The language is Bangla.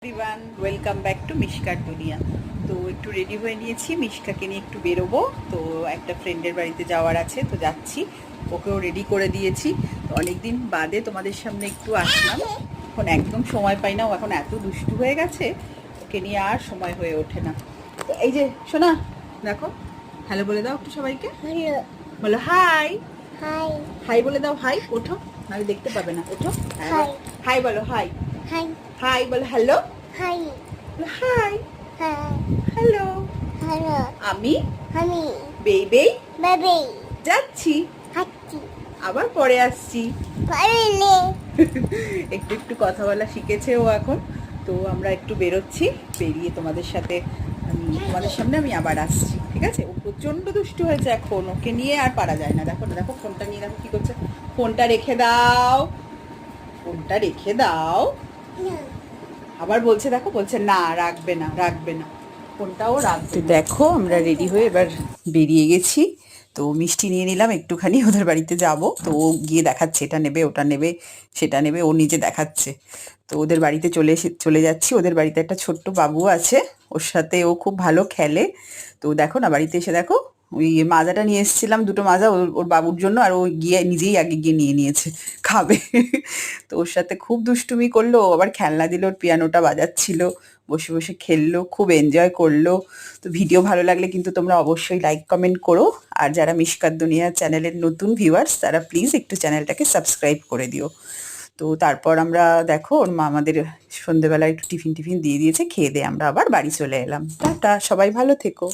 এভরিওয়ান, ওয়েলকাম ব্যাক টু মিশকার দুনিয়া। তো একটু রেডি হয়ে নিয়েছি, মিশকাকে নিয়ে একটু বেরোবো। তো একটা ফ্রেন্ডের বাড়িতে যাওয়ার আছে, তো যাচ্ছি। ওকেও রেডি করে দিয়েছি। তো অনেকদিন বাদে তোমাদের সামনে একটু আসলাম। এখন একদম সময় পাই না, ও এখন এত দুষ্টু হয়ে গেছে, ওকে নিয়ে আর সময় হয়ে ওঠে না। তো এই যে শোনা, দেখো, হ্যালো বলে দাও একটু সবাইকে। বলো হাই। হাই হাই বলে দাও, হাই। ওঠো, নাহলে দেখতে পাবে না। ওঠো, হাই হাই বলো, হাই। হাই হাই বলো, hello. High high, hi hello. Hello আমি আমি বেবি বেবি যাচ্ছি, হাঁটছি আবার পরে আসছি। পারলে একটু একটু কথা বলা শিখেছে ও এখন। তো আমরা একটু বেরোচ্ছি, বেরিয়ে তোমাদের সাথে তোমাদের সামনে আমি আবার আসছি, ঠিক আছে? ও প্রচণ্ড দুষ্টু হয়েছে এখন, ওকে নিয়ে আর পারা যায় না। দেখো না, দেখো ফোনটা নিয়ে, দেখো কি করছে। ফোনটা রেখে দাও, ফোনটা রেখে দাও। আবার বলছে, দেখো বলছে না, রাখবে না, রাখবে না, ফোনটাও রাখবে। দেখো আমরা রেডি হয়ে এবার বেরিয়ে গেছি। তো মিষ্টি নিয়ে নিলাম একটুখানি, ওদের বাড়িতে যাব। তো ও গিয়ে দেখাচ্ছে এটা নেবে, ওটা নেবে, সেটা নেবে, ও নিজে দেখাচ্ছে। তো ওদের বাড়িতে চলে যাচ্ছি। ওদের বাড়িতে একটা ছোট্ট বাবু আছে, ওর সাথে ও খুব ভালো খেলে। তো দেখো না, বাড়িতে এসে দেখো, ওই মাজাটা নিয়ে এসেছিলাম, দুটো মাজা ওর ওর বাবুর জন্য, আর ও গিয়ে নিজেই আগে গিয়ে নিয়ে নিয়েছে, খাবে। তো ওর সাথে খুব দুষ্টুমি করলো, ও আবার খেলনা দিল, ওর পিয়ানোটা বাজাচ্ছিল, বসে বসে খেললো, খুব এনজয় করলো। তো ভিডিও ভালো লাগলে কিন্তু তোমরা অবশ্যই লাইক কমেন্ট করো। আর যারা মিশকার দুনিয়া চ্যানেলের নতুন ভিউয়ার্স, তারা প্লিজ একটু চ্যানেলটাকে সাবস্ক্রাইব করে দিও। তো তারপর আমরা দেখো, ওর মা আমাদের সন্ধেবেলায় একটু টিফিন টিফিন দিয়ে দিয়েছে, খেয়ে দিয়ে আমরা আবার বাড়ি চলে এলাম। টাটা, সবাই ভালো থেকো।